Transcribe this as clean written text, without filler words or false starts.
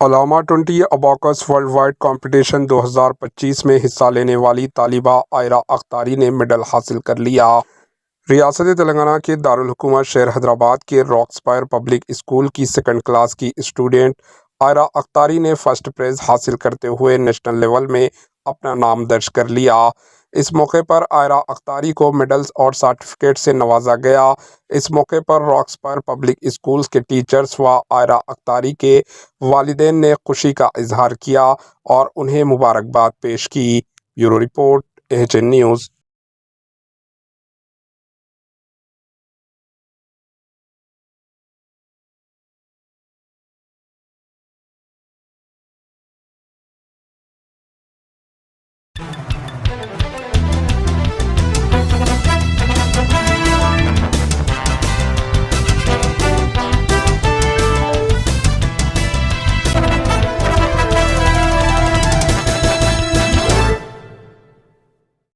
अलामा 20 abacus world wide competition 2025 में हिस्सा लेने वाली तालिबा आयरा अख्तारी ने मेडल हासिल कर लिया। रियासत तेलंगाना के दारुल हुकूमत शहर हैदराबाद के रॉक्सपायर पब्लिक स्कूल की सेकंड क्लास की स्टूडेंट आयरा अख्तारी ने फर्स्ट प्राइज हासिल करते हुए नेशनल लेवल में अपना नाम दर्ज कर लिया। इस मौके पर आयरा अख्तारी को मेडल्स और सर्टिफिकेट से नवाजा गया। इस मौके पर रॉक्सपायर पब्लिक स्कूल्स के टीचर्स व आयरा अख्तारी के वालिदैन ने खुशी का इजहार किया और उन्हें मुबारकबाद पेश की। Bureau report, HN news.